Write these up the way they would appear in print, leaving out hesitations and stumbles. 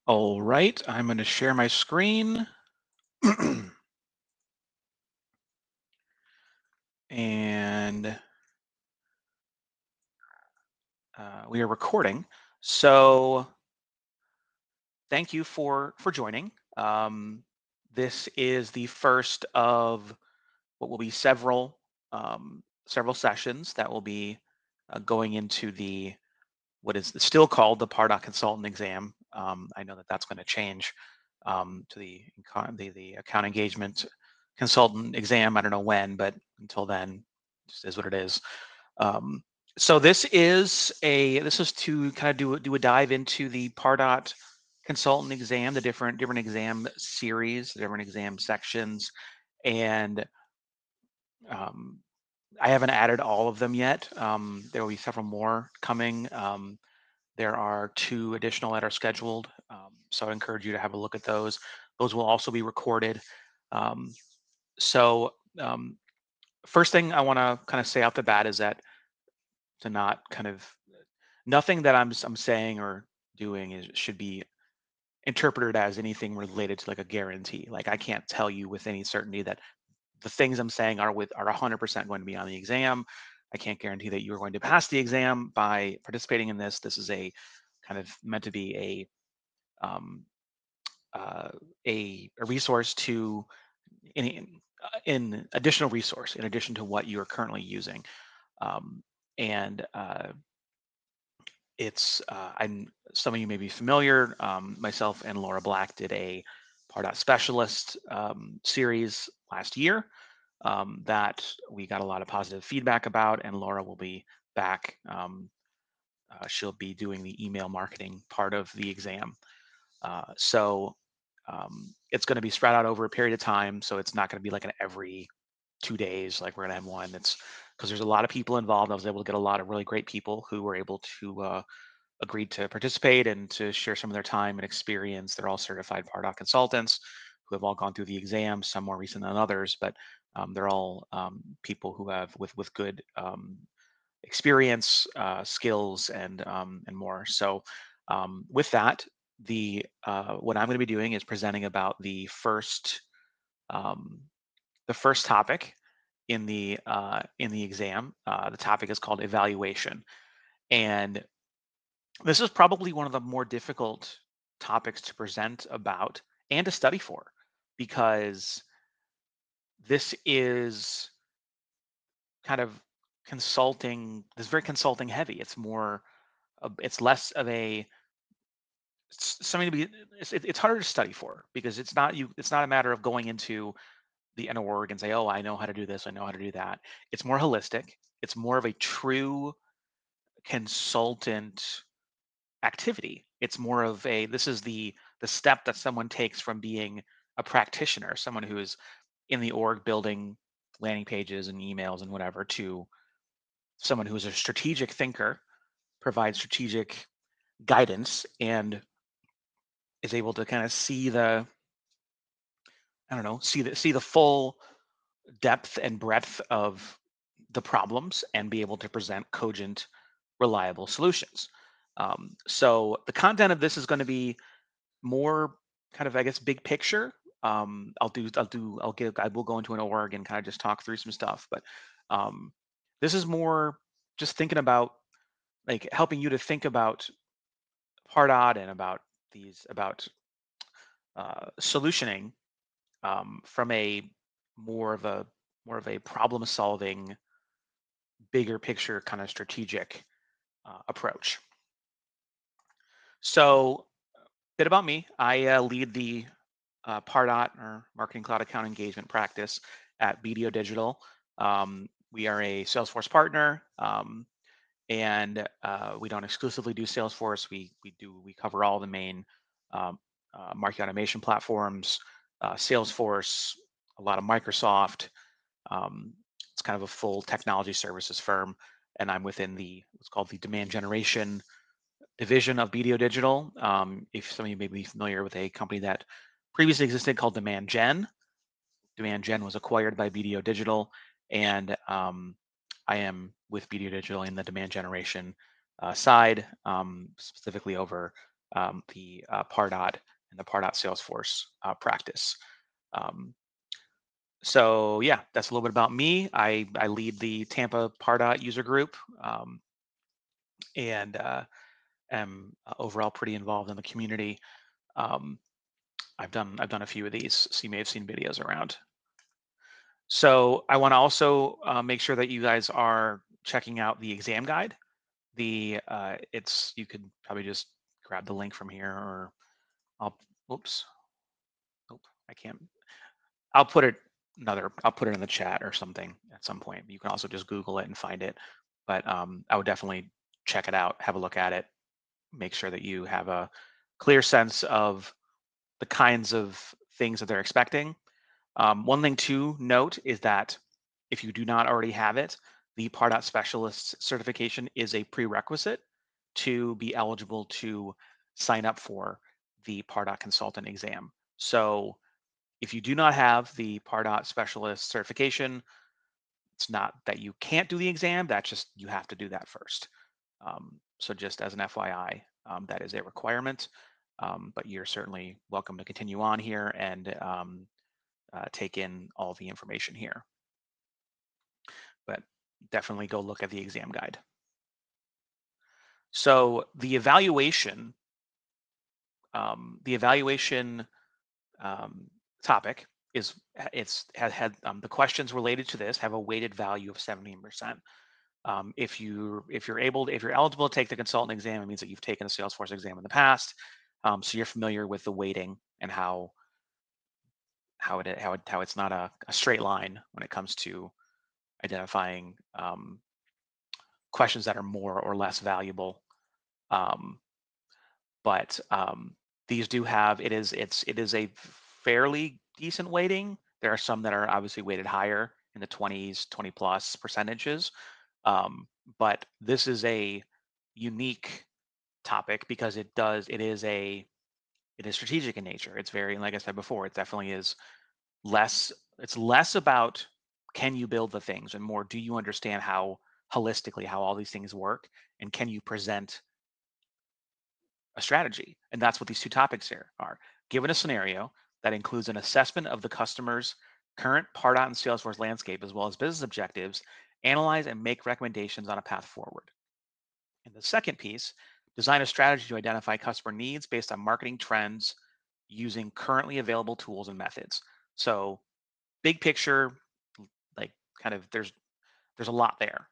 All right, I'm going to share my screen. And we are recording. So thank you for joining. This is the first of what will be several sessions that will be going into the what is still called the Pardot Consultant Exam. I know that that's going to change to the account engagement consultant exam. I don't know when, but until then, just is what it is. Um, so this is to kind of do a dive into the Pardot consultant exam, the different exam series, the different exam sections, and um, I haven't added all of them yet. There will be several more coming. There are 2 additional that are scheduled, so I encourage you to have a look at those. Those will also be recorded. Um, so um, first thing I want to kind of say off the bat is that to not kind of nothing that I'm saying or doing should be interpreted as anything related to like a guarantee. Like I can't tell you with any certainty that the things I'm saying are 100% going to be on the exam. I can't guarantee that you're going to pass the exam by participating in this. This is a kind of meant to be um, uh, a resource to in additional resource in addition to what you are currently using. Um, and it's I'm some of you may be familiar. Myself and Laura Black did a Pardot Specialist series last year that we got a lot of positive feedback about, and Laura will be back. She'll be doing the email marketing part of the exam. So it's going to be spread out over a period of time. So it's not going to be like an every 2 days, like we're going to have one. It's because there's a lot of people involved. I was able to get a lot of really great people who were able to agreed to participate and to share some of their time and experience. They're all certified Pardot consultants who have all gone through the exam, some more recent than others, but they're all people who have with good experience, skills, and more. So with that, the what I'm going to be doing is presenting about um, the first topic in the exam. The topic is called evaluation, and this is probably one of the more difficult topics to present about and to study for because this is kind of this is very consulting heavy. It's more it's less of a something to be it's harder to study for because it's not a matter of going into the an org and say, oh, I know how to do this, I know how to do that. It's more holistic. It's more of a true consultant activity. It's more of a this is the step that someone takes from being a practitioner, someone who is in the org building landing pages and emails and whatever, to someone who is a strategic thinker, provides strategic guidance, and is able to kind of see the I don't know, see the full depth and breadth of the problems and be able to present cogent, reliable solutions. So the content of this is going to be more kind of, I guess, big picture. I will go into an org and kind of just talk through some stuff, but um, this is more just thinking about like helping you to think about Pardot and about about solutioning from a more of a more of a problem solving, bigger picture kind of strategic approach. So, bit about me. I lead the Pardot or Marketing Cloud Account Engagement practice at BDO Digital. We are a Salesforce partner, and we don't exclusively do Salesforce. We cover all the main um, marketing automation platforms, Salesforce, a lot of Microsoft. Um, it's kind of a full technology services firm, and I'm within the what's called the demand generation division of BDO Digital. If some of you may be familiar with a company that previously existed called Demand Gen. Demand Gen was acquired by BDO Digital, and I am with BDO Digital in the demand generation side, specifically over Pardot and the Pardot Salesforce practice. Um, so yeah, that's a little bit about me. I lead the Tampa Pardot user group, and am overall pretty involved in the community. Um, I've done a few of these, so you may have seen videos around. So I want to also make sure that you guys are checking out the exam guide. It's you could probably just grab the link from here, or I'll whoops, nope, I can't. I'll put it in the chat or something at some point. You can also just Google it and find it. But I would definitely check it out, have a look at it, make sure that you have a clear sense of the kinds of things that they're expecting. One thing to note is that if you do not already have it, the Pardot Specialist certification is a prerequisite to be eligible to sign up for the Pardot Consultant exam. So if you do not have the Pardot Specialist certification, it's not that you can't do the exam, that's just you have to do that first. So just as an FYI, that is a requirement, but you're certainly welcome to continue on here and take in all the information here. But definitely go look at the exam guide. So the evaluation um, topic is it's had the questions related to this have a weighted value of 17%. If you're if you're eligible to take the consultant exam, it means that you've taken a Salesforce exam in the past, so you're familiar with the weighting and how it's not a straight line when it comes to identifying questions that are more or less valuable. Um, but these do have it is a fairly decent weighting. There are some that are obviously weighted higher in the 20s, 20 plus percentages. But this is a unique topic because it is strategic in nature. It's very, like I said before, it definitely is less it's less about can you build the things and more do you understand how holistically how all these things work, and can you present a strategy. And that's what these two topics here are. Given a scenario that includes an assessment of the customer's current Pardot and Salesforce landscape as well as business objectives, analyze and make recommendations on a path forward. And the second piece, design a strategy to identify customer needs based on marketing trends using currently available tools and methods. So big picture, like kind of there's a lot there.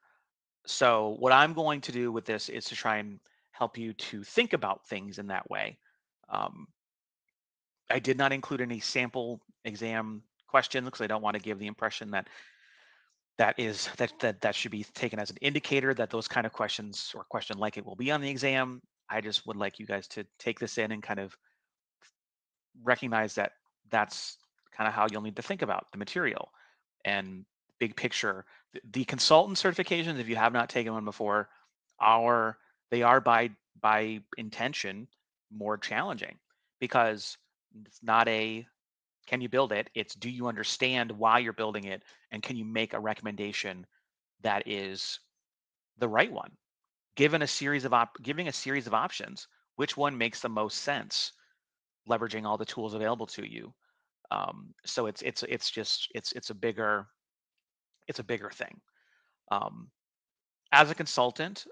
So what I'm going to do with this is to try and help you to think about things in that way. Um, I did not include any sample exam questions because I don't want to give the impression that that should be taken as an indicator that those kind of questions or question like it will be on the exam. I just would like you guys to take this in and kind of recognize that that's kind of how you'll need to think about the material and big picture. The consultant certifications, if you have not taken one before, are they are by intention more challenging because it's not a can you build it? It's do you understand why you're building it, and can you make a recommendation that is the right one? Giving a series of options, which one makes the most sense, leveraging all the tools available to you. So it's a bigger thing. Um, as a consultant,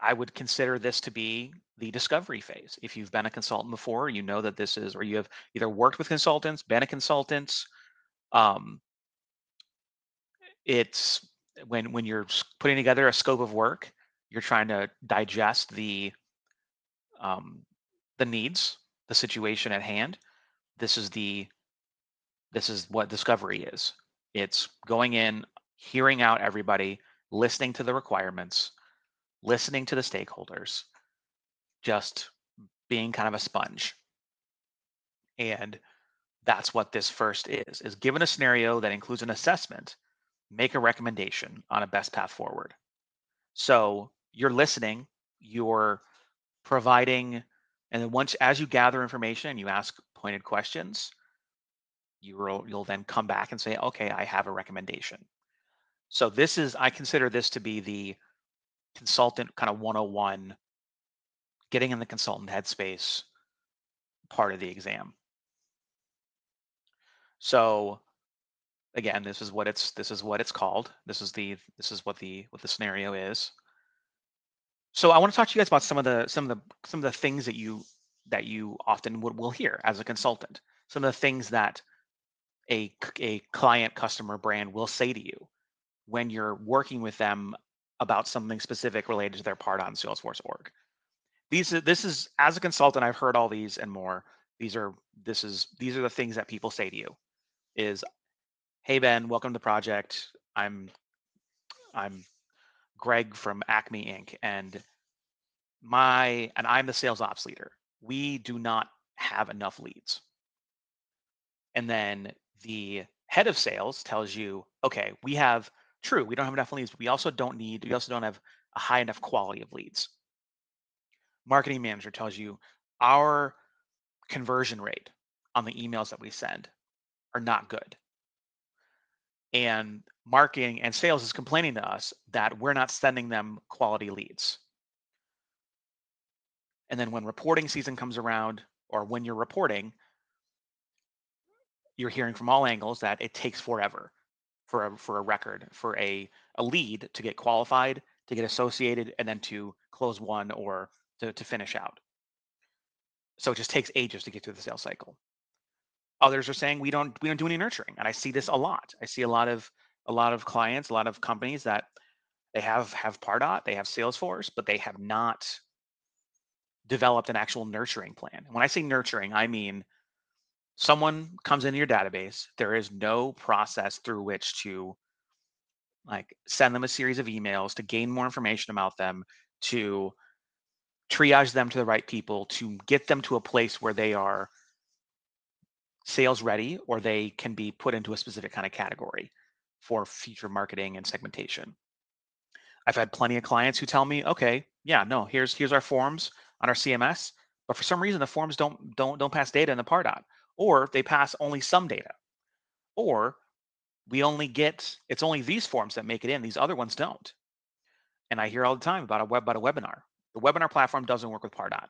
I would consider this to be the discovery phase. If you've been a consultant before, you know that this is, or you have either worked with consultants, been a consultant. Um, it's when you're putting together a scope of work, you're trying to digest um, the needs, the situation at hand. This is the this is what discovery is. It's going in, hearing out everybody, listening to the requirements, listening to the stakeholders, just being kind of a sponge. And that's what this first is given a scenario that includes an assessment, make a recommendation on a best path forward. So you're listening, you're providing, and then once as you gather information and you ask pointed questions, you'll then come back and say, okay, I have a recommendation. So I consider this to be the consultant kind of 101 getting in the consultant headspace part of the exam. So again, this is what it's called. This is what the scenario is. So I want to talk to you guys about some of the things that you often will hear as a consultant. Some of the things that a client, customer, brand will say to you when you're working with them about something specific related to their Pardot and Salesforce org. This is as a consultant, I've heard all these and more. These are the things that people say to you is, hey Ben, welcome to the project. I'm Greg from Acme Inc. and I'm the sales ops leader. We do not have enough leads. And then the head of sales tells you, okay, we don't have enough leads, but we also don't have a high enough quality of leads. Marketing manager tells you our conversion rate on the emails that we send are not good. And marketing and sales is complaining to us that we're not sending them quality leads. And then when reporting season comes around, or when you're reporting, you're hearing from all angles that it takes forever for a record, for a lead to get qualified, to get associated, and then to close one or to finish out. So it just takes ages to get through the sales cycle. Others are saying we don't do any nurturing, and I see this a lot. I see a lot of clients, a lot of companies that they have Pardot, they have Salesforce, but they have not developed an actual nurturing plan. And when I say nurturing, I mean someone comes into your database, there is no process through which to like send them a series of emails to gain more information about them, to triage them to the right people, to get them to a place where they are sales ready or they can be put into a specific kind of category for future marketing and segmentation. I've had plenty of clients who tell me, okay, yeah, no, here's our forms on our CMS, but for some reason the forms don't pass data in the Pardot, or they pass only some data, or it's only these forms that make it in, these other ones don't. And I hear all the time about a webinar. The webinar platform doesn't work with Pardot,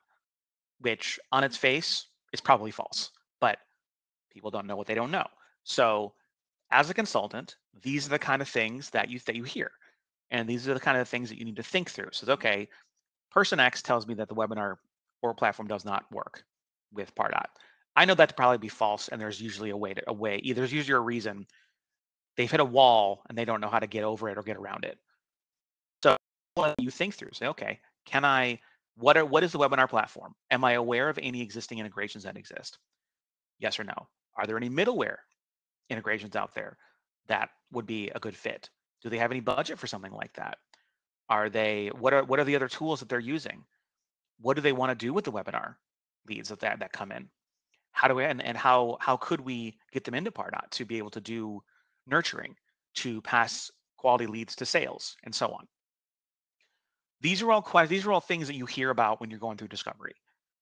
which on its face is probably false, but people don't know what they don't know. So as a consultant, these are the kind of things that you hear. And these are the kind of things that you need to think through. So, okay, person X tells me that the webinar or platform does not work with Pardot. I know that to probably be false, and there's usually there's usually a reason. They've hit a wall and they don't know how to get over it or get around it. So what you think through, say, okay, what is the webinar platform? Am I aware of any existing integrations that exist? Yes or no? Are there any middleware integrations out there that would be a good fit? Do they have any budget for something like that? What are the other tools that they're using? What do they want to do with the webinar leads that come in? How could we get them into Pardot to be able to do nurturing, to pass quality leads to sales, and so on? These are all things that you hear about when you're going through discovery.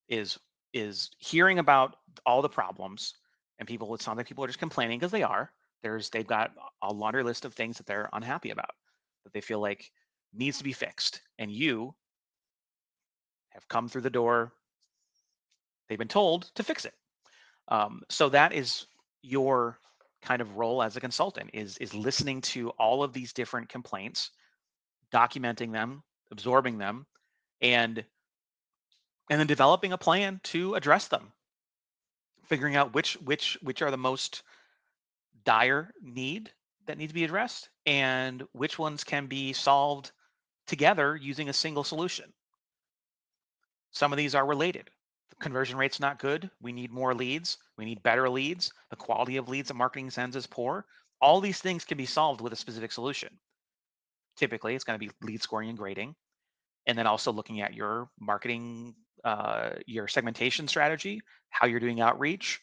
Is hearing about all the problems, and people, it sounds like people are just complaining because they are. They've got a laundry list of things that they're unhappy about, that they feel like needs to be fixed, and you have come through the door. They've been told to fix it. So that is your kind of role as a consultant, is listening to all of these different complaints, documenting them, absorbing them, and then developing a plan to address them, figuring out which are the most dire need that need to be addressed, and which ones can be solved together using a single solution. Some of these are related. The conversion rate's not good. We need more leads. We need better leads. The quality of leads that marketing sends is poor. All these things can be solved with a specific solution. Typically, it's going to be lead scoring and grading, and then also looking at your marketing, your segmentation strategy, how you're doing outreach.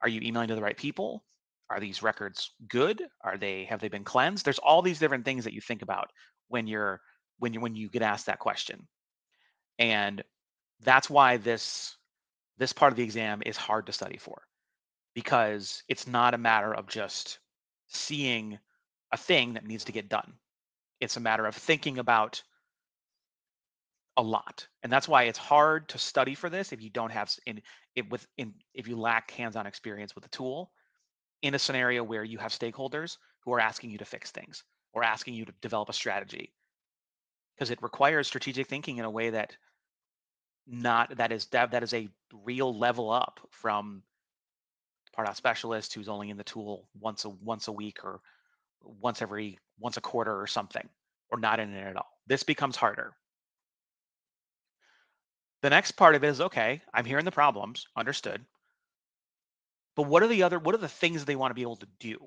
Are you emailing to the right people? Are these records good? Have they been cleansed? There's all these different things that you think about when you get asked that question. And that's why this part of the exam is hard to study for, because it's not a matter of just seeing a thing that needs to get done. It's a matter of thinking about a lot. And that's why it's hard to study for this if you don't have if you lack hands-on experience with the tool in a scenario where you have stakeholders who are asking you to fix things or asking you to develop a strategy, because it requires strategic thinking in a way that not that is a real level up from Pardot specialist who's only in the tool once a week or once a quarter or something, or not in it at all. This becomes harder. The next part of it is, okay, I'm hearing the problems, understood. But what are the things they want to be able to do?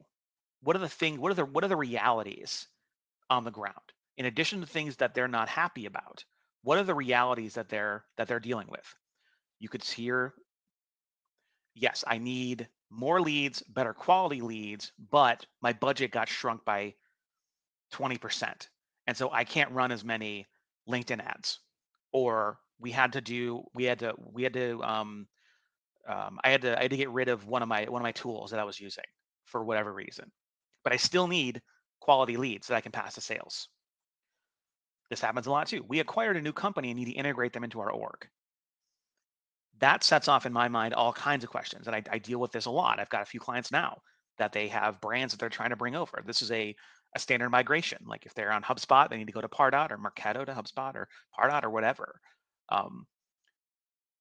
What are the realities on the ground? In addition to things that they're not happy about, what are the realities that they're dealing with? You could hear, yes, I need more leads, better quality leads, but my budget got shrunk by 20%. And so I can't run as many LinkedIn ads. Or I had to get rid of one of my tools that I was using for whatever reason. But I still need quality leads that I can pass to sales. This happens a lot too. We acquired a new company and need to integrate them into our org. That sets off in my mind all kinds of questions. And I deal with this a lot. I've got a few clients now that they have brands that they're trying to bring over. This is a standard migration. Like if they're on HubSpot, they need to go to Pardot or Marketo to HubSpot or Pardot or whatever. Um,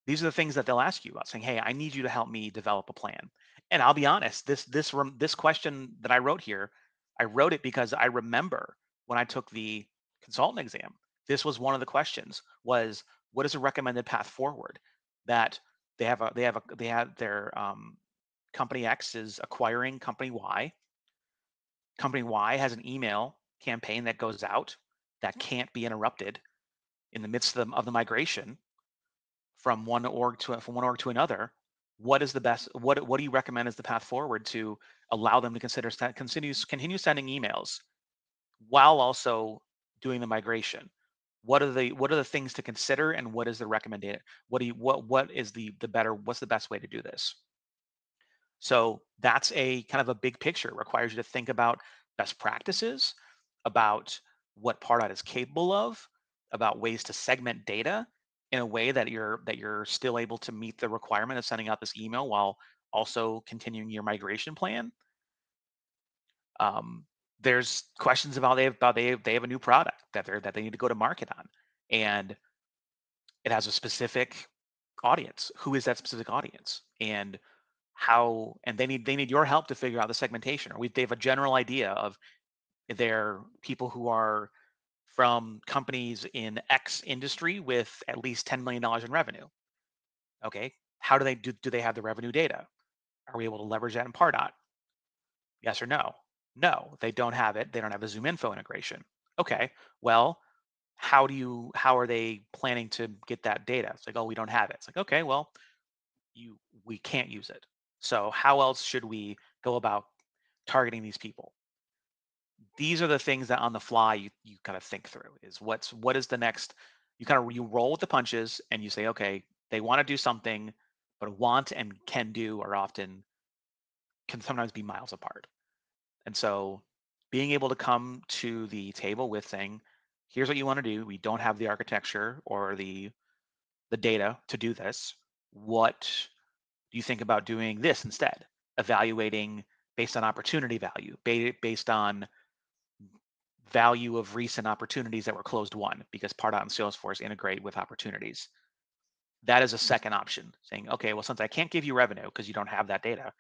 these are the things that they'll ask you about, saying, "Hey, I need you to help me develop a plan." And I'll be honest, this question that I wrote here, I wrote it because I remember when I took the consultant exam. This was one of the questions: was what is a recommended path forward? That they have their company X is acquiring company Y. Company Y has an email campaign that goes out that can't be interrupted in the midst of the migration from one org to another. What is the best? What do you recommend as the path forward to allow them to continue sending emails while also doing the migration? What are the things to consider, and what is the recommendation? What is the better? What's the best way to do this? So that's a kind of a big picture. It requires you to think about best practices, about what Pardot is capable of, about ways to segment data in a way that you're still able to meet the requirement of sending out this email while also continuing your migration plan. Um, there's questions about they have a new product that they need to go to market on, and it has a specific audience. Who is that specific audience? And they need your help to figure out the segmentation, or they have a general idea of their people who are from companies in X industry with at least $10 million in revenue. Okay, how do they have the revenue data? Are we able to leverage that in Pardot? Yes or no? No, they don't have it. They don't have a Zoom Info integration. Okay, well, how are they planning to get that data? It's like, oh, we don't have it. It's like, okay, well, you we can't use it. So how else should we go about targeting these people? These are the things that on the fly you kind of think through, is what is the next. You roll with the punches and you say, okay, they want to do something, but want and can do are often can sometimes be miles apart. And so being able to come to the table with saying, here's what you want to do. We don't have the architecture or the data to do this. What do you think about doing this instead? Evaluating based on opportunity value, based on value of recent opportunities that were closed won, because Pardot and Salesforce integrate with opportunities. That is a second option, saying, okay, well, since I can't give you revenue because you don't have that data,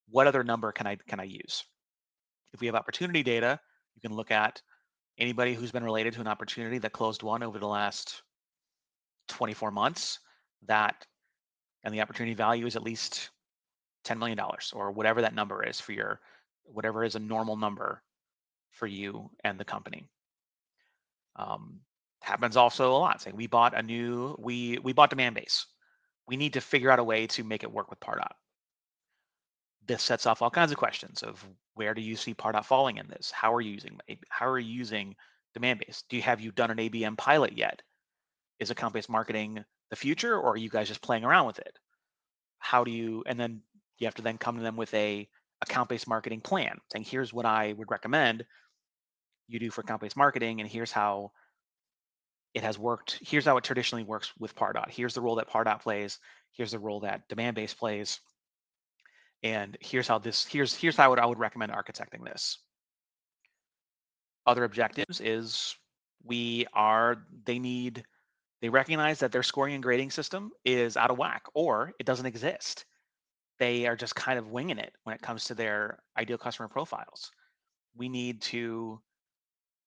what other number can I use? If we have opportunity data, you can look at anybody who's been related to an opportunity that closed one over the last 24 months, that and the opportunity value is at least $10 million, or whatever that number is for whatever is a normal number for you and the company. Um, Happens also a lot. Saying we bought demand base. We need to figure out a way to make it work with Pardot. This sets off all kinds of questions of, where do you see Pardot falling in this? How are you using demand base? Have you done an ABM pilot yet? Is account-based marketing the future, or are you guys just playing around with it? And then you have to then come to them with a account-based marketing plan, saying, here's what I would recommend you do for account-based marketing, and here's how it has worked. Here's how it traditionally works with Pardot. Here's the role that Pardot plays. Here's the role that demand base plays. And here's how here's how I would recommend architecting this. Other objectives is they recognize that their scoring and grading system is out of whack or it doesn't exist. They are just kind of winging it when it comes to their ideal customer profiles. We need to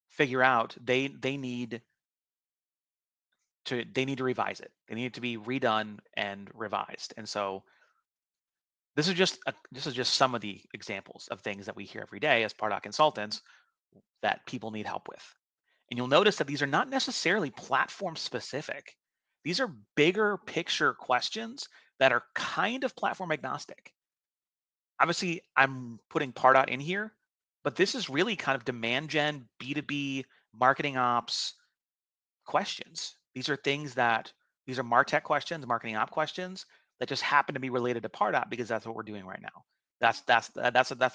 figure out they need to revise it. They need it to be redone and revised. And so this is just some of the examples of things that we hear every day as Pardot consultants that people need help with. And you'll notice that these are not necessarily platform specific. These are bigger picture questions that are kind of platform agnostic. Obviously, I'm putting Pardot in here, but this is really kind of demand gen, B2B, marketing ops questions. These are MarTech questions, marketing op questions that just happen to be related to Pardot because that's what we're doing right now. That's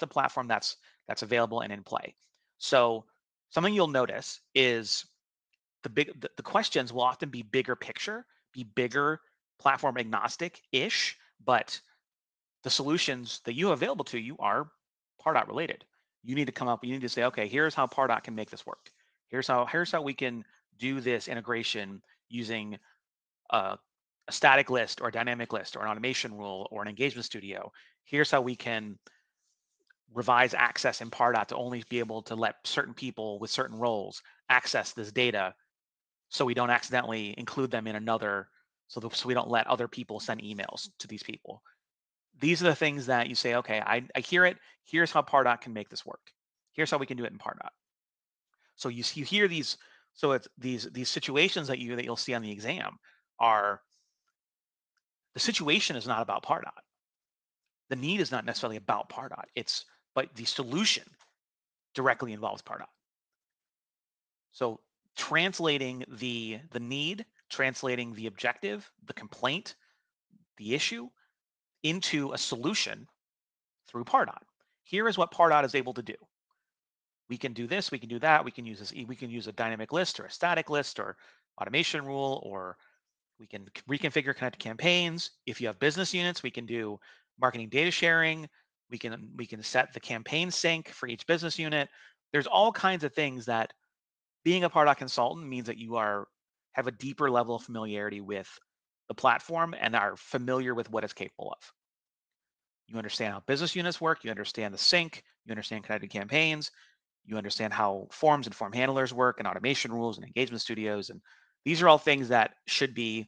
a platform that's available and in play. So something you'll notice is the questions will often be bigger picture, be bigger platform agnostic ish, but the solutions that you have available to you are Pardot related. You need to say, okay, here's how Pardot can make this work. Here's how we can do this integration using a, a static list or a dynamic list or an automation rule or an engagement studio. Here's how we can revise access in Pardot to only be able to let certain people with certain roles access this data so we don't accidentally include them in another, so we don't let other people send emails to these people. These are the things that you say, okay, I hear it. Here's how Pardot can make this work. Here's how we can do it in Pardot. So you hear these, so it's these situations that you'll see on the exam are the situation is not about Pardot. The need is not necessarily about Pardot. But the solution directly involves Pardot. So translating the need, translating the objective, the complaint, the issue into a solution through Pardot. Here is what Pardot is able to do. We can do this, we can do that, we can use a dynamic list or a static list or automation rule, or we can reconfigure connected campaigns. If you have business units, we can do marketing data sharing. We can set the campaign sync for each business unit. There's all kinds of things that being a Pardot consultant means that have a deeper level of familiarity with the platform and are familiar with what it's capable of. You understand how business units work, you understand the sync, you understand connected campaigns, you understand how forms and form handlers work and automation rules and engagement studios. And these are all things that should be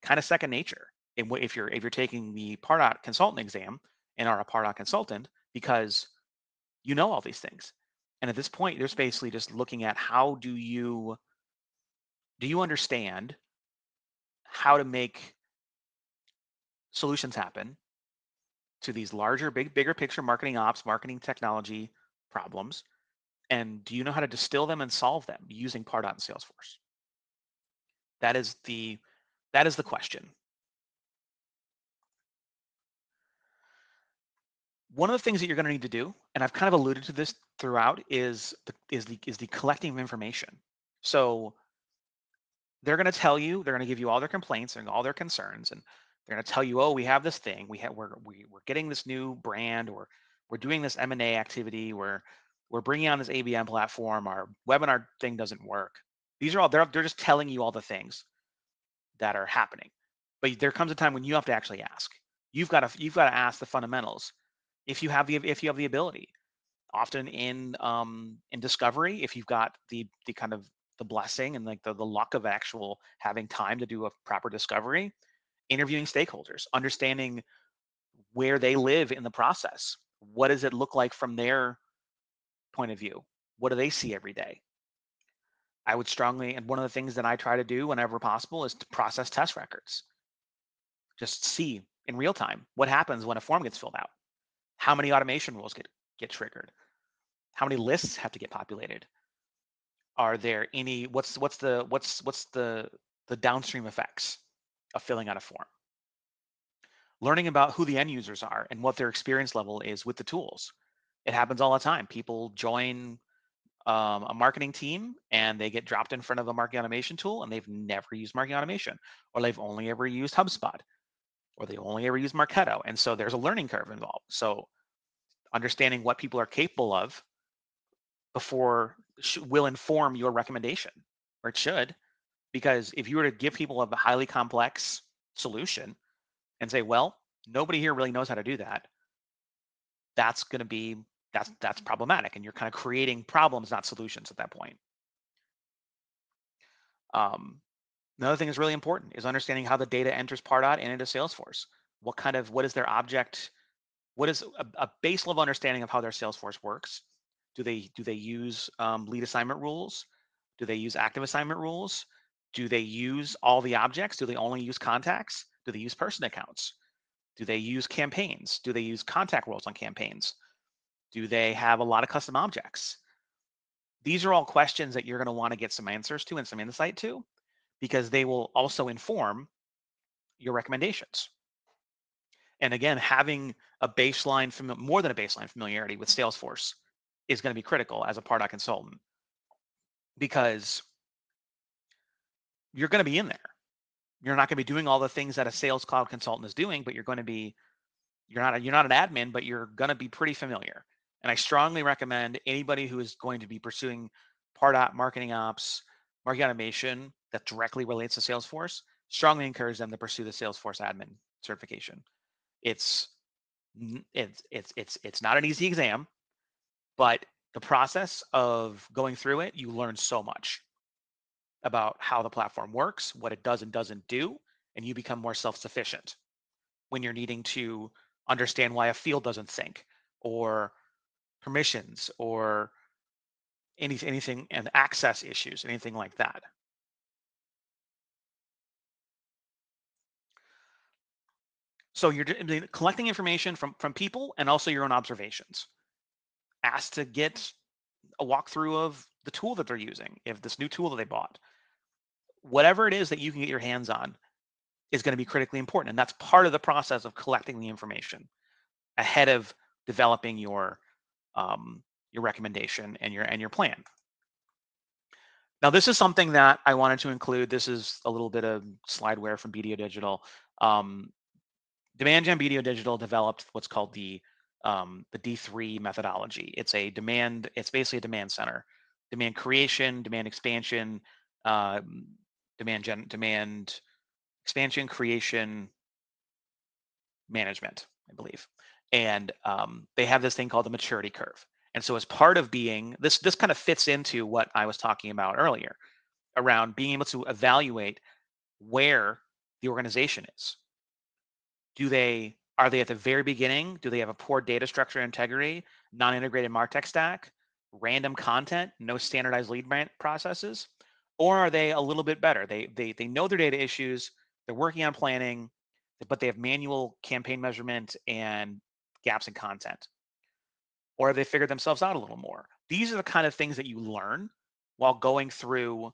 kind of second nature if you're taking the Pardot consultant exam and are a Pardot consultant, because you know all these things. And at this point, there's basically just looking at how do you understand how to make solutions happen to these bigger picture marketing ops, marketing technology problems, and do you know how to distill them and solve them using Pardot and Salesforce? That is the question. One of the things that you're going to need to do, and I've kind of alluded to this throughout, is the collecting of information. So they're going to give you all their complaints and all their concerns, and they're going to tell you, oh, we have this thing, we're getting this new brand, or we're doing this M&A activity, we're bringing on this ABM platform, our webinar thing doesn't work. These are all they're just telling you all the things that are happening. But there comes a time when you have to actually ask. You've got to ask the fundamentals if you have the ability. Often in discovery, if you've got the kind of the blessing and like the luck of actual having time to do a proper discovery, interviewing stakeholders, understanding where they live in the process. What does it look like from their point of view? What do they see every day? And one of the things that I try to do whenever possible is to process test records. Just see in real time what happens when a form gets filled out. How many automation rules get triggered? How many lists have to get populated? Are there any what's the downstream effects of filling out a form? Learning about who the end users are and what their experience level is with the tools. It happens all the time. People join a marketing team and they get dropped in front of a marketing automation tool and they've never used marketing automation, or they've only ever used HubSpot, or they only ever used Marketo. And so there's a learning curve involved. So understanding what people are capable of before will inform your recommendation, or it should. Because if you were to give people a highly complex solution and say, well, nobody here really knows how to do that, that's going to be that's problematic, and you're kind of creating problems, not solutions at that point. Um, Another thing that's really important is understanding how the data enters Pardot and into Salesforce. What is their object? What is a base level understanding of how their Salesforce works? Do they use lead assignment rules? Do they use active assignment rules? Do they use all the objects? Do they only use contacts? Do they use person accounts? Do they use campaigns? Do they use contact roles on campaigns? Do they have a lot of custom objects? These are all questions that you're going to want to get some answers to and some insight to, because they will also inform your recommendations. And again, having a baseline, more than a baseline familiarity with Salesforce is going to be critical as a Pardot consultant, because you're going to be in there. You're not going to be doing all the things that a Sales Cloud consultant is doing, but you're not an admin, but you're going to be pretty familiar. And I strongly recommend anybody who is going to be pursuing Pardot marketing ops, marketing automation that directly relates to Salesforce, strongly encourage them to pursue the Salesforce admin certification. It's it's not an easy exam, but the process of going through it, you learn so much about how the platform works, what it does and doesn't do, and you become more self-sufficient when you're needing to understand why a field doesn't sync, or permissions, or anything, and access issues, anything like that. So you're collecting information from people and also your own observations. Ask to get a walkthrough of the tool that they're using, if this new tool that they bought, whatever it is that you can get your hands on is going to be critically important. And that's part of the process of collecting the information ahead of developing your recommendation and your plan. Now, this is something that I wanted to include. This is a little bit of slideware from BDO Digital. Demand Gen BDO Digital developed what's called the D3 methodology. It's basically a demand center: demand creation, demand expansion, demand expansion, creation, management, I believe. And they have this thing called the maturity curve. And so as part of being this kind of fits into what I was talking about earlier around being able to evaluate where the organization is. Are they at the very beginning? Do they have a poor data structure and integrity, non-integrated MarTech stack, random content, no standardized lead processes? Or are they a little bit better? They know their data issues, they're working on planning, but they have manual campaign measurement and gaps in content. Or have they figured themselves out a little more? These are the kind of things that you learn while going through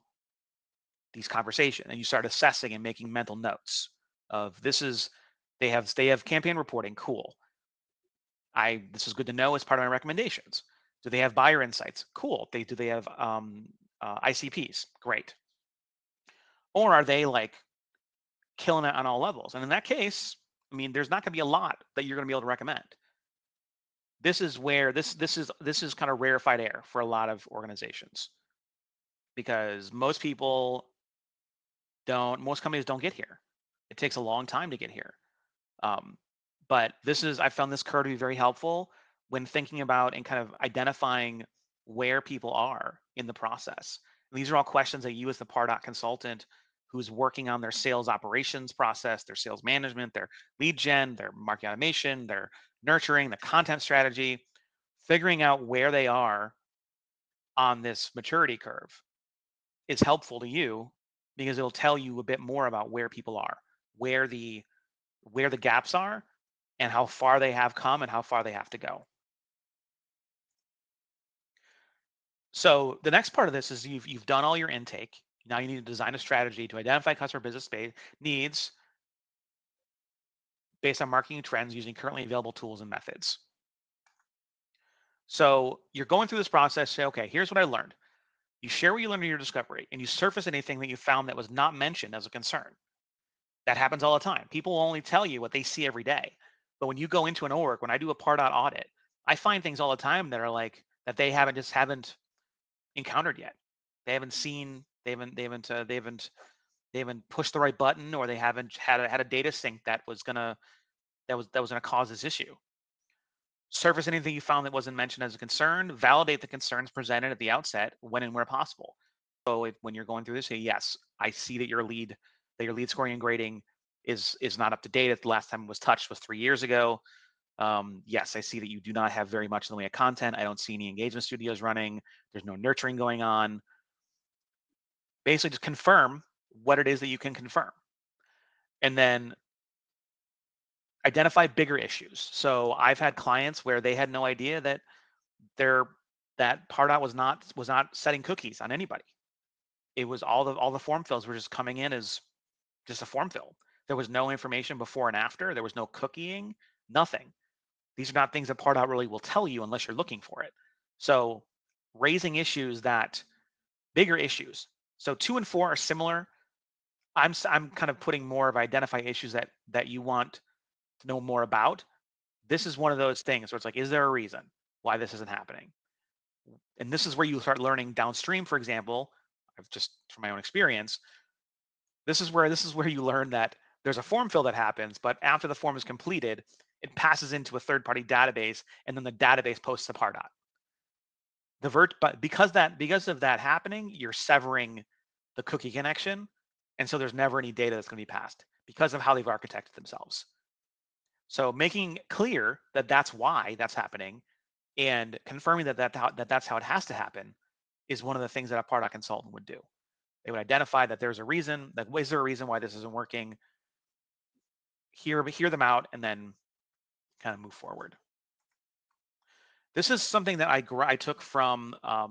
these conversations, and you start assessing and making mental notes of they have campaign reporting. Cool. This is good to know as part of my recommendations. Do they have buyer insights? Cool. Do they have ICPs? Great. Or are they like killing it on all levels? And in that case, I mean, there's not going to be a lot that you're going to be able to recommend. This is where this is kind of rarefied air for a lot of organizations, because most companies don't get here. It takes a long time to get here. Um, but I found this curve to be very helpful when thinking about and kind of identifying where people are in the process. And these are all questions that you, as the Pardot consultant who's working on their sales operations process, their sales management, their lead gen, their marketing automation, their nurturing, the content strategy, figuring out where they are on this maturity curve is helpful to you, because it'll tell you a bit more about where people are, where the gaps are, and how far they have come and how far they have to go. So the next part of this is you've done all your intake. Now you need to design a strategy to identify customer business needs based on marketing trends using currently available tools and methods. So you're going through this process, say, okay, here's what I learned. You share what you learned in your discovery, and you surface anything that you found that was not mentioned as a concern. That happens all the time. People will only tell you what they see every day. But when you go into an org, when I do a Pardot audit, I find things all the time that are like that they haven't encountered yet. They haven't seen, they haven't pushed the right button, or they haven't had a data sync that was gonna cause this issue. Surface anything you found that wasn't mentioned as a concern. Validate the concerns presented at the outset when and where possible. So when you're going through this, say, yes, I see that your lead scoring and grading is not up to date. The last time it was touched was 3 years ago. Yes, I see that you do not have very much in the way of content. I don't see any engagement studios running. There's no nurturing going on. Basically, just confirm what it is that you can confirm, and then identify bigger issues. So I've had clients where they had no idea that their that Pardot was not setting cookies on anybody. It was all the form fills were just coming in as just a form fill. There was no information before and after. There was no cookieing, nothing. These are not things that Pardot really will tell you unless you're looking for it. So raising bigger issues. So 2 and 4 are similar. I'm kind of putting more of identify issues that you want to know more about. This is one of those things where it's like, is there a reason why this isn't happening? And this is where you start learning downstream. For example, I've just from my own experience, this is where you learn that there's a form fill that happens, but after the form is completed, it passes into a third-party database, and then the database posts to Pardot. But because of that happening, you're severing the cookie connection, and so there's never any data that's going to be passed because of how they've architected themselves. So making clear that that's why that's happening, and confirming that's how it has to happen, is one of the things that a Pardot consultant would do. They would identify that there's a reason, that is there a reason why this isn't working, hear them out, and then kind of move forward. This is something that I took from a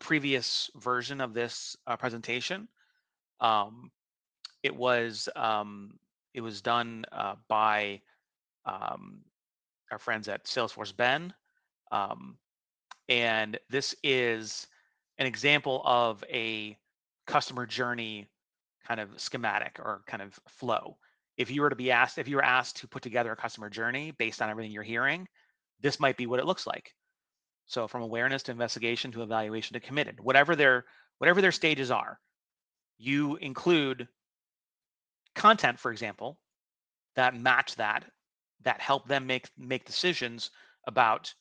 previous version of this presentation. Um, it was done by um, our friends at Salesforce Ben, um, and this is an example of a customer journey kind of schematic or kind of flow. If you were asked to put together a customer journey based on everything you're hearing, this might be what it looks like. So from awareness to investigation to evaluation to committed, whatever their stages are, you include content, for example, that match that help them make decisions about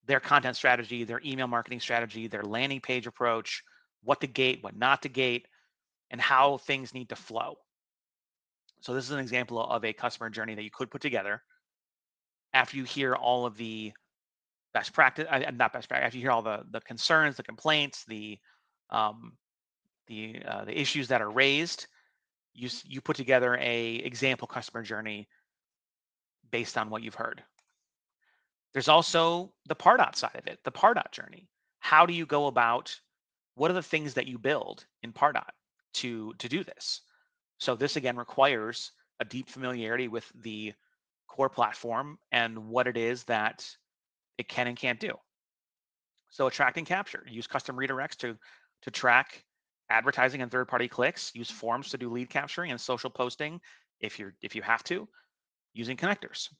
their content strategy, their email marketing strategy, their landing page approach, what to gate, what not to gate, and how things need to flow. So this is an example of a customer journey that you could put together after you hear all of the best practice, not best practice, after you hear all the concerns, the complaints, um, the issues that are raised. You put together a example customer journey based on what you've heard. There's also the Pardot side of it, the Pardot journey. How do you go about? What are the things that you build in Pardot to do this? So this again requires a deep familiarity with the core platform and what it is that it can and can't do. So attract and capture. Use custom redirects to track advertising and third-party clicks. Use forms to do lead capturing and social posting if you have to, using connectors.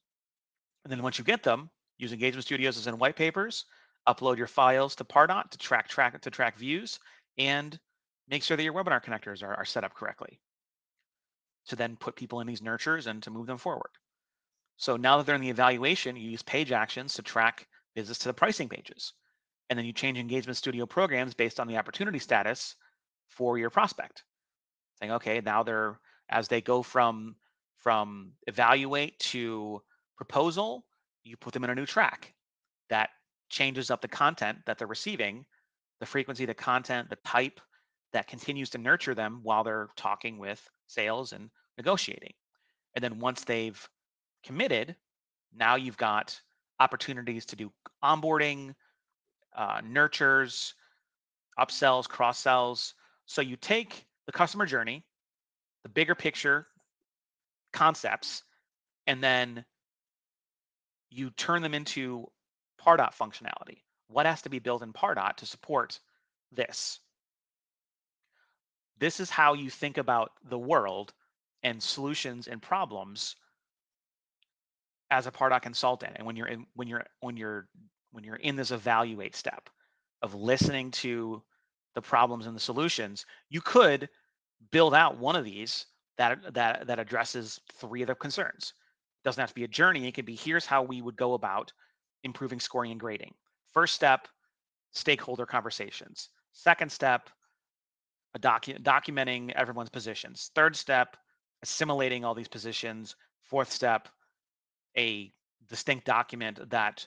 And then once you get them, use engagement studios as in white papers. Upload your files to Pardot to track views, and make sure that your webinar connectors are set up correctly to then put people in these nurtures and to move them forward. So now that they're in the evaluation, you use page actions to track visits to the pricing pages. And then you change engagement studio programs based on the opportunity status for your prospect. Saying, okay, now as they go from evaluate to proposal, you put them in a new track that changes up the content that they're receiving, the frequency, the content, the type that continues to nurture them while they're talking with sales and negotiating. And then once they've committed, now you've got opportunities to do onboarding, nurtures, upsells, cross sells. So you take the customer journey, the bigger picture concepts, and then you turn them into Pardot functionality. What has to be built in Pardot to support this? This is how you think about the world and solutions and problems as a Pardot consultant. And when you're in this evaluate step of listening to the problems and the solutions, you could build out one of these that addresses 3 of the concerns. It doesn't have to be a journey. It could be, here's how we would go about improving scoring and grading. First step, stakeholder conversations. Second step, documenting everyone's positions. Third step, assimilating all these positions. Fourth step, a distinct document that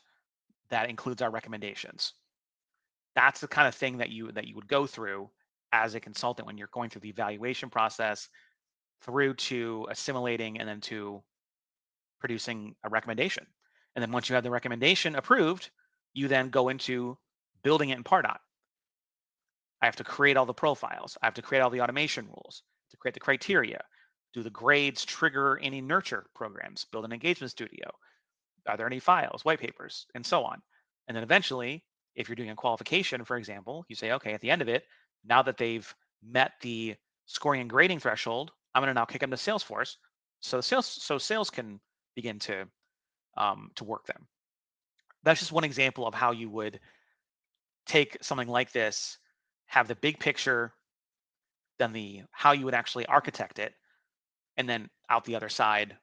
includes our recommendations. That's the kind of thing that you would go through as a consultant when you're going through the evaluation process, through to assimilating, and then to producing a recommendation. And then once you have the recommendation approved, you then go into building it in Pardot. I have to create all the profiles. I have to create all the automation rules, to create the criteria, do the grades trigger any nurture programs, build an engagement studio. Are there any files, white papers, and so on? And then eventually, if you're doing a qualification, for example, you say, okay, at the end of it, now that they've met the scoring and grading threshold, I'm going to now kick them to Salesforce, so sales can begin to work them. That's just one example of how you would take something like this, have the big picture, then the how you would actually architect it, and then out the other side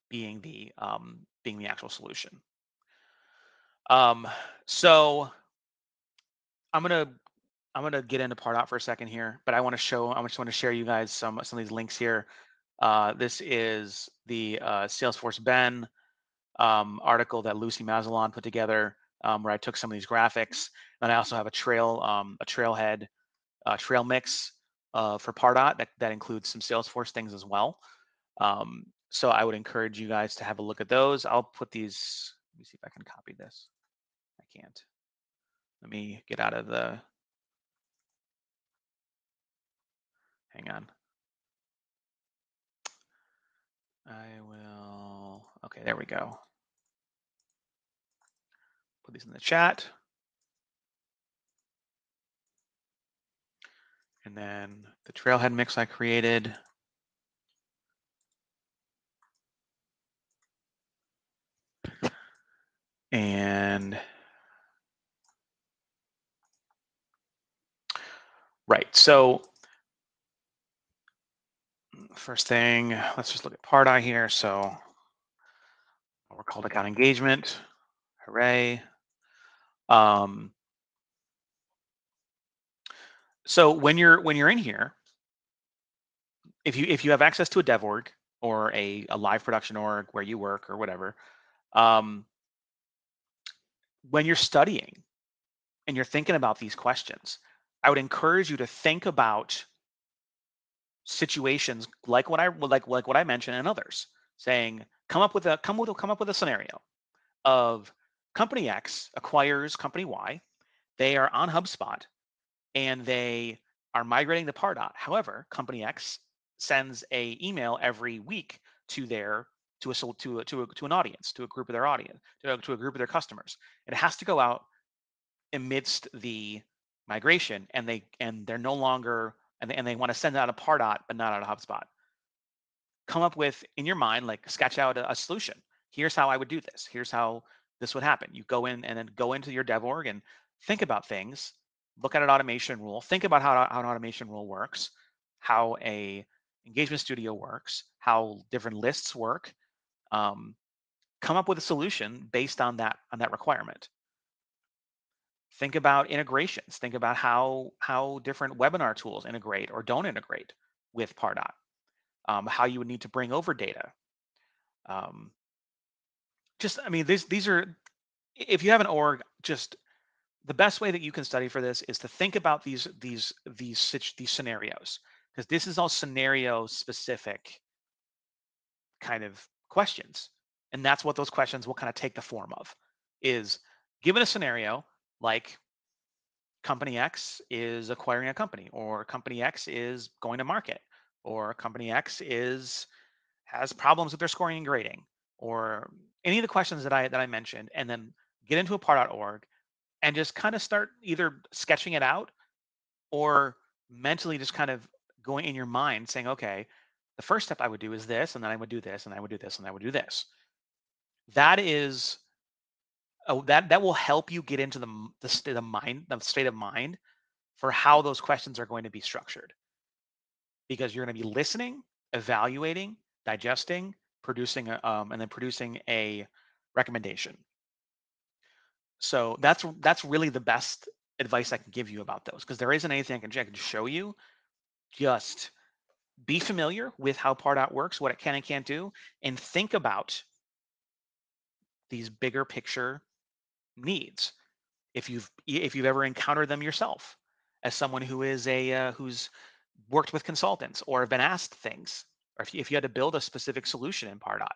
being the actual solution. So I'm gonna get into Pardot for a second here, but I just want to share you guys some of these links here. This is the Salesforce Ben article that Lucy Mazelon put together, where I took some of these graphics, and I also have a trailhead trail mix for Pardot that includes some Salesforce things as well. So I would encourage you guys to have a look at those. I'll put these. Let me see if I can copy this. I can't. Let me get out of the. Hang on. I will. Okay, there we go. Put these in the chat. And then the trailhead mix I created. And right, so first thing, let's just look at Pardot here. So we're called account engagement. Hooray. So when you're in here, if you have access to a dev org or a live production org where you work or whatever, when you're studying and you're thinking about these questions, I would encourage you to think about situations like what I mentioned and others, saying come up with a scenario of company X acquires company Y, they are on HubSpot and they are migrating to Pardot. However, company X sends a email every week to an audience, to a group of their audience, to a group of their customers. It has to go out amidst the migration, and they're no longer and they want to send out a Pardot but not out of HubSpot. Come up with, in your mind, like sketch out a solution. Here's how I would do this. Here's how this would happen. You go in and then go into your dev org and think about things. Look at an automation rule. Think about how an automation rule works, how a engagement studio works, how different lists work. Come up with a solution based on that requirement. Think about integrations. Think about how different webinar tools integrate or don't integrate with Pardot. How you would need to bring over data. These are, if you have an org, just the best way that you can study for this is to think about these scenarios, because this is all scenario specific kind of questions, and that's what those questions will kind of take the form of. Is given a scenario like company X is acquiring a company, or company X is going to market, or company X has problems with their scoring and grading, or any of the questions that I mentioned, and then get into a Pardot.org and just kind of start either sketching it out or mentally just kind of going in your mind saying, okay, the first step I would do is this, and then I would do this, and I would do this, and I would do this. That is that will help you get into the state of mind for how those questions are going to be structured, because you're going to be listening, evaluating, digesting, producing and then producing a recommendation. So that's really the best advice I can give you about those, because there isn't anything I can show you. Just be familiar with how Pardot works, what it can and can't do, and think about these bigger picture needs. If you've ever encountered them yourself, as someone who is who's worked with consultants or have been asked things, or if you had to build a specific solution in Pardot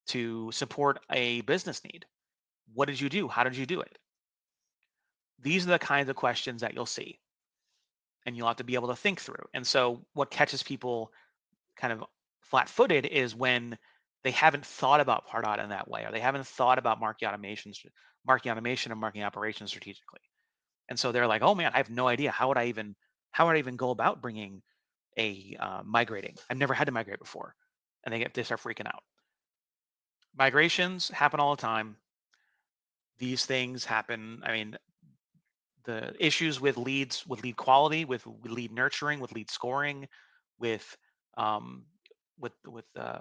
to support a business need, what did you do? How did you do it? These are the kinds of questions that you'll see, and you'll have to be able to think through. And so what catches people kind of flat-footed is when they haven't thought about Pardot in that way, or they haven't thought about marketing automation and marketing operations strategically. And so they're like, oh man, I have no idea. How would I even go about bringing a migrating? I've never had to migrate before. And they start freaking out. Migrations happen all the time. These things happen. I mean, the issues with leads, with lead quality, with lead nurturing, with lead scoring, with um, with uh,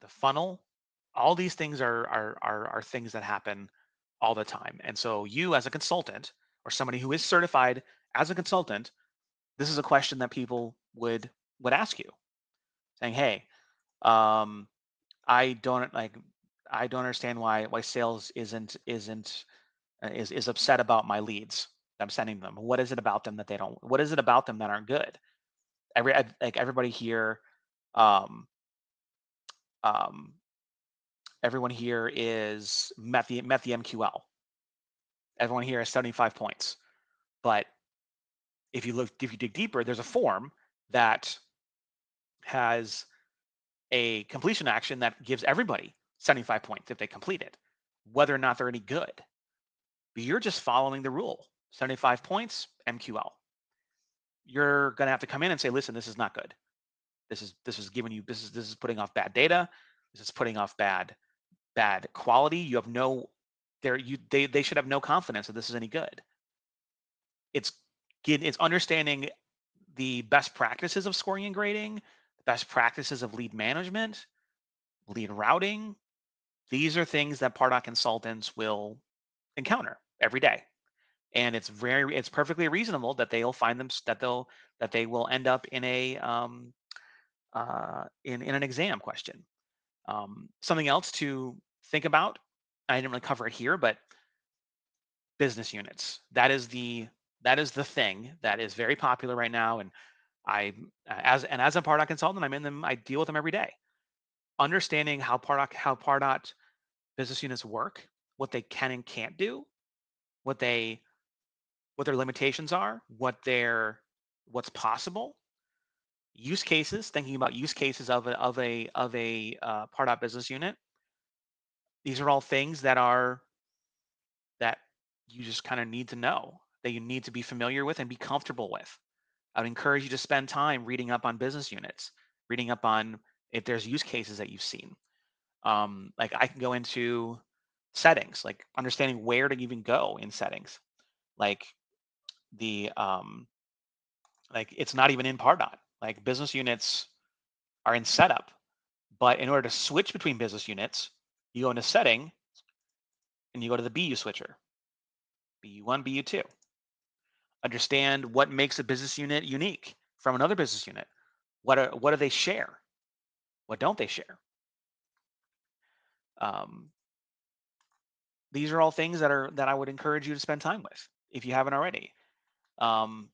the funnel, all these things are things that happen all the time. And so you, as a consultant or somebody who is certified as a consultant, this is a question that people would ask you, saying, "Hey, um, I don't like I don't understand why sales is upset about my leads that I'm sending them. What is it about them that they don't? What is it about them that aren't good? Like everybody here, um, um, everyone here is met the MQL. Everyone here has 75 points. But if you dig deeper, there's a form that has a completion action that gives everybody 75 points if they complete it, whether or not they're any good. But you're just following the rule. 75 points, MQL. You're gonna have to come in and say, listen, this is not good. This is giving you this is putting off bad data. This is putting off bad quality. You have no they should have no confidence that this is any good. It's it's understanding the best practices of scoring and grading, best practices of lead management, lead routing. These are things that Pardot consultants will encounter every day. And it's perfectly reasonable that they'll find them that they will end up in a in an exam question. Something else to think about, I didn't really cover it here, but business units. That is the thing that is very popular right now. And as a Pardot consultant, I'm in them. I deal with them every day. Understanding how Pardot business units work, what they can and can't do, what they what their limitations are, what's possible, use cases. Thinking about use cases of a Pardot business unit. These are all things that you just kind of need to know, that you need to be familiar with and be comfortable with. I would encourage you to spend time reading up on business units, reading up on if there's use cases that you've seen. Like I can go into settings, like understanding where to even go in settings. Like the like it's not even in Pardot. Like business units are in setup, but in order to switch between business units, you go into setting and you go to the BU switcher, BU1, BU2. Understand what makes a business unit unique from another business unit. What do they share? What don't they share? Um, these are all things that I would encourage you to spend time with if you haven't already. Um,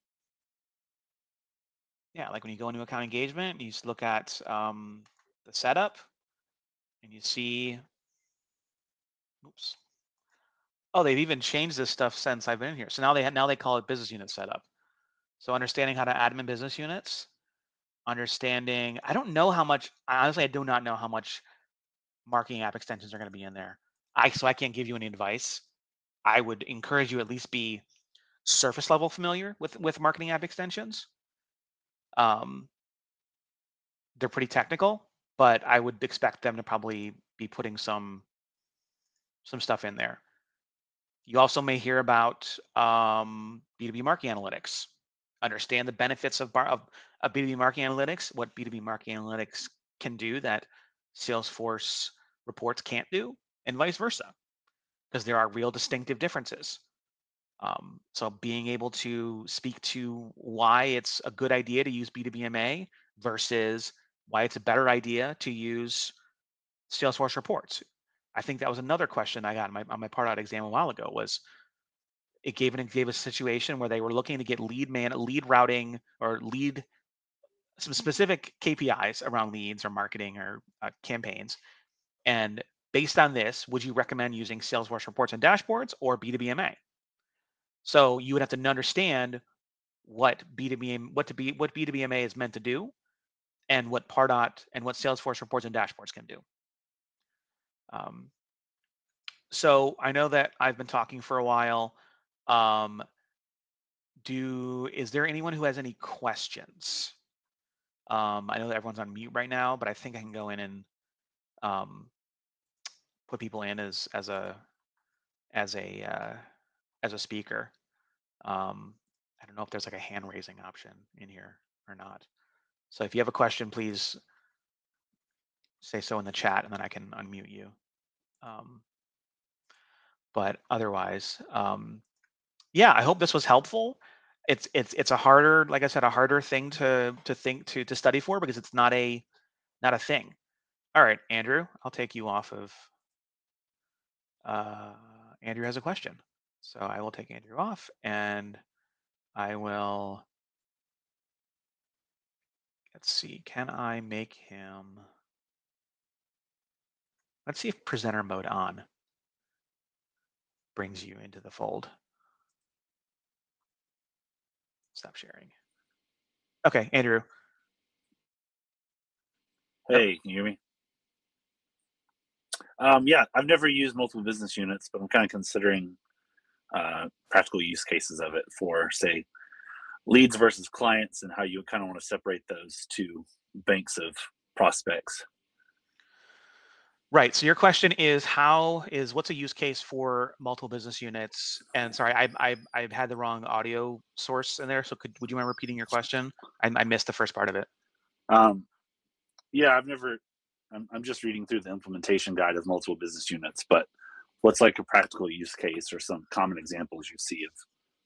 yeah, like when you go into account engagement, you just look at the setup and you see, oops. Oh, they've even changed this stuff since I've been here. So now they call it business unit setup. So understanding how to admin business units, understanding, I don't know how much, honestly, I do not know how much marketing app extensions are going to be in there. So I can't give you any advice. I would encourage you at least be surface level familiar with marketing app extensions. They're pretty technical, but I would expect them to probably be putting some stuff in there. You also may hear about B2B marketing analytics. Understand the benefits of B2B marketing analytics, what B2B marketing analytics can do that Salesforce reports can't do, and vice versa, because there are real distinctive differences. So being able to speak to why it's a good idea to use B2BMA versus why it's a better idea to use Salesforce reports. I think that was another question I got on my Pardot exam a while ago. Was it gave a situation where they were looking to get lead routing or some specific KPIs around leads or marketing or campaigns, and based on this, would you recommend using Salesforce reports and dashboards or B2BMA? So you would have to understand what B2BMA is meant to do, and what Pardot and what Salesforce reports and dashboards can do. So I know that I've been talking for a while. Is there anyone who has any questions? I know that everyone's on mute right now, but I think I can go in and put people in as a speaker. I don't know if there's like a hand raising option in here or not. So if you have a question, please say so in the chat, and then I can unmute you. But otherwise, yeah, I hope this was helpful. It's a harder, like I said, a harder thing to study for, because it's not a thing. All right, Andrew, I'll take you off of. Andrew has a question, so I will take Andrew off, and I will. Let's see, can I make him? Let's see if presenter mode on brings you into the fold. Stop sharing. Okay, Andrew. Hey, can you hear me? Yeah, I've never used multiple business units, but I'm kind of considering practical use cases of it for, say, leads versus clients, and how you kind of want to separate those two banks of prospects. Right. So your question is what's a use case for multiple business units? And sorry, I had the wrong audio source in there. So would you mind repeating your question? I missed the first part of it. Yeah, I'm just reading through the implementation guide of multiple business units, but what's like a practical use case or some common examples you see of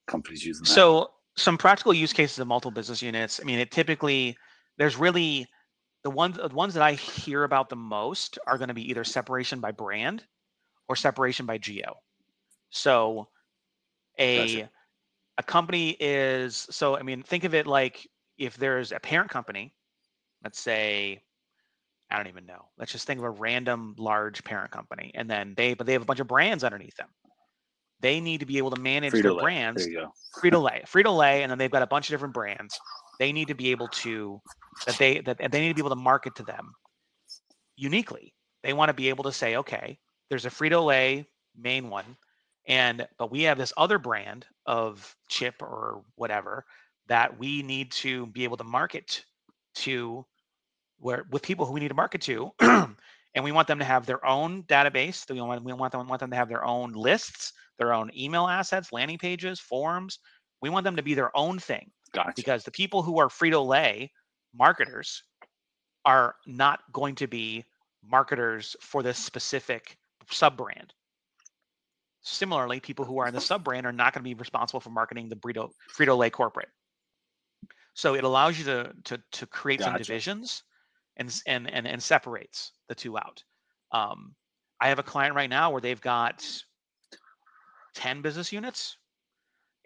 companies using that? So some practical use cases of multiple business units. I mean, there's really the ones that I hear about the most are going to be either separation by brand or separation by geo. So Gotcha. a company is, I mean, think of it like if there's a parent company, let's say, I don't even know. Let's just think of a random large parent company, and then they have a bunch of brands underneath them. They need to be able to manage their brands. There you go. Frito-Lay, and then they've got a bunch of different brands. They need to be able to they need to be able to market to them uniquely. They want to be able to say, okay, there's a Frito-Lay main one, but we have this other brand of chip or whatever that we need to be able to market to with people who we need to market to. And we want them to have their own database. We want them to have their own lists, their own email assets, landing pages, forums. We want them to be their own thing. Gotcha. Because the people who are Frito-Lay marketers are not going to be marketers for this specific sub-brand. Similarly, people who are in the sub-brand are not going to be responsible for marketing the Frito-Lay corporate. So it allows you to create some divisions and separates the two out. I have a client right now where they've got 10 business units,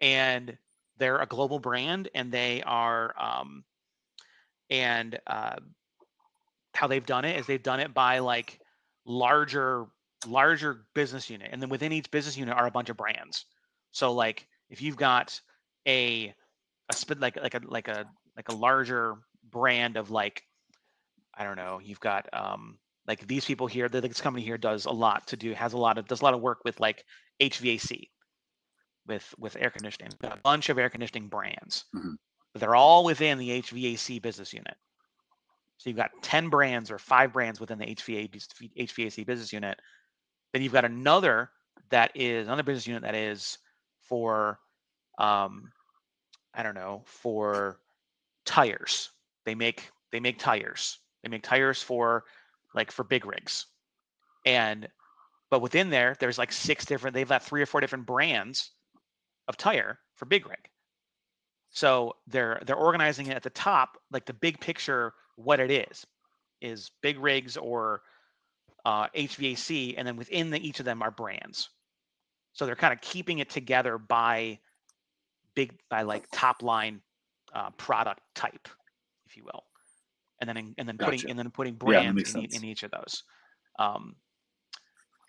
and they're a global brand, and they are how they've done it is they've done it by like larger business unit, and then within each business unit are a bunch of brands. So like if you've got a larger brand of, like, I don't know, you've got Like these people here, this company here does a lot does a lot of work with like HVAC, with air conditioning. Got a bunch of air conditioning brands. Mm-hmm. But they're all within the HVAC business unit. So you've got 10 brands or 5 brands within the HVAC business unit. Then you've got another business unit that is for I don't know, for tires. They make tires. They make tires for big rigs. But within there's like 6 different, they've got 3 or 4 different brands of tire for big rig. So they're organizing it at the top, like the big picture, what it is big rigs or HVAC, and then within each of them are brands. So they're kind of keeping it together by like top line product type, if you will, and then Gotcha. putting Yeah, that brands makes sense. in each of those.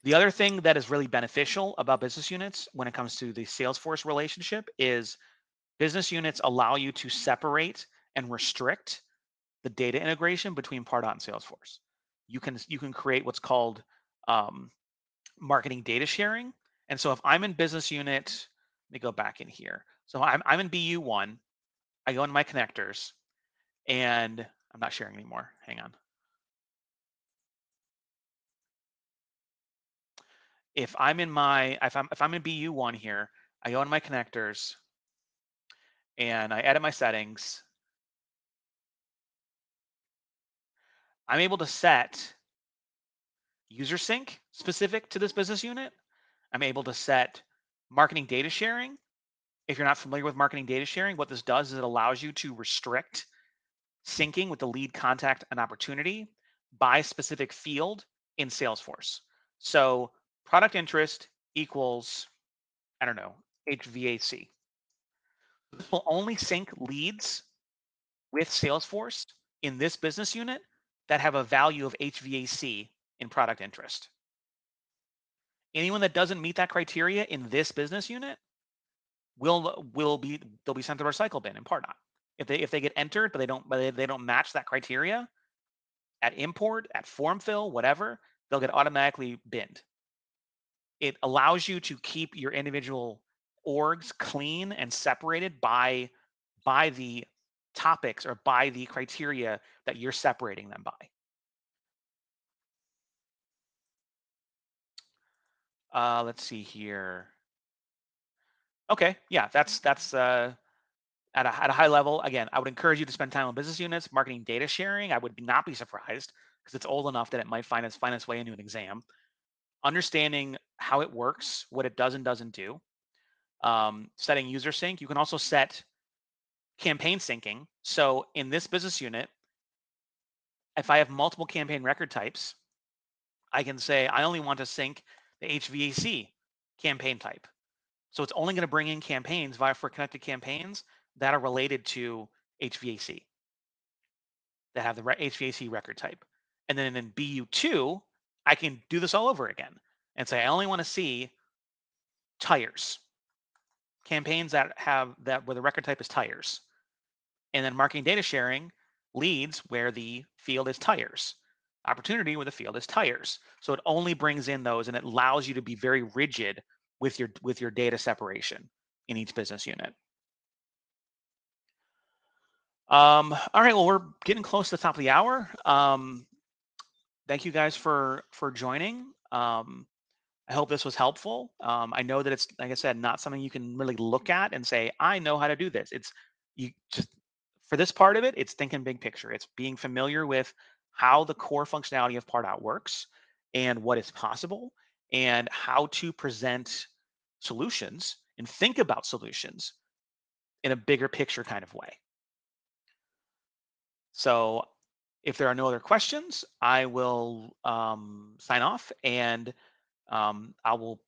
The other thing that is really beneficial about business units when it comes to the Salesforce relationship is business units allow you to separate and restrict the data integration between Pardot and Salesforce. You can create what's called marketing data sharing. And so if I'm in business unit, let me go back in here. So I'm in BU1. I go into my connectors, and I'm not sharing anymore. Hang on. If I'm in BU1 here, I go into my connectors and I edit my settings. I'm able to set user sync specific to this business unit. I'm able to set marketing data sharing. If you're not familiar with marketing data sharing, what this does is it allows you to restrict syncing with the lead, contact, and opportunity by specific field in Salesforce. So product interest equals, I don't know, HVAC. This will only sync leads with Salesforce in this business unit that have a value of HVAC in product interest. Anyone that doesn't meet that criteria in this business unit they'll be sent to the recycle bin in Pardot. If they get entered but they don't match that criteria at import, at form fill, whatever, they'll get automatically binned. It allows you to keep your individual orgs clean and separated by the topics or by the criteria that you're separating them by. Let's see here. Okay, yeah, that's at a high level. Again, I would encourage you to spend time on business units, marketing data sharing. I would not be surprised because it's old enough that it might find its way into an exam. Understanding how it works, what it does and doesn't do. Setting user sync. You can also set campaign syncing. So in this business unit, if I have multiple campaign record types, I can say I only want to sync the HVAC campaign type. So it's only going to bring in campaigns for connected campaigns that are related to HVAC, that have the HVAC record type. And then in BU2, I can do this all over again and say I only want to see tires, campaigns that where the record type is tires. And then marketing data sharing, leads where the field is tires, opportunity where the field is tires. So it only brings in those, and it allows you to be very rigid with your data separation in each business unit. All right, well, we're getting close to the top of the hour. Thank you guys for joining. I hope this was helpful. I know that it's, like I said, not something you can really look at and say, I know how to do this. It's you just, for this part of it, it's thinking big picture. It's being familiar with how the core functionality of Pardot works and what is possible and how to present solutions and think about solutions in a bigger picture kind of way. So if there are no other questions, I will sign off, and I will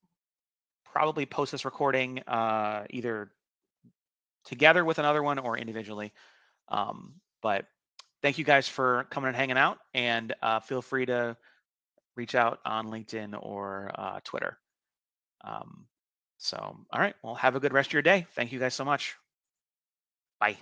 probably post this recording either together with another one or individually. But thank you guys for coming and hanging out, and feel free to reach out on LinkedIn or Twitter. So, all right, well, have a good rest of your day. Thank you guys so much. Bye.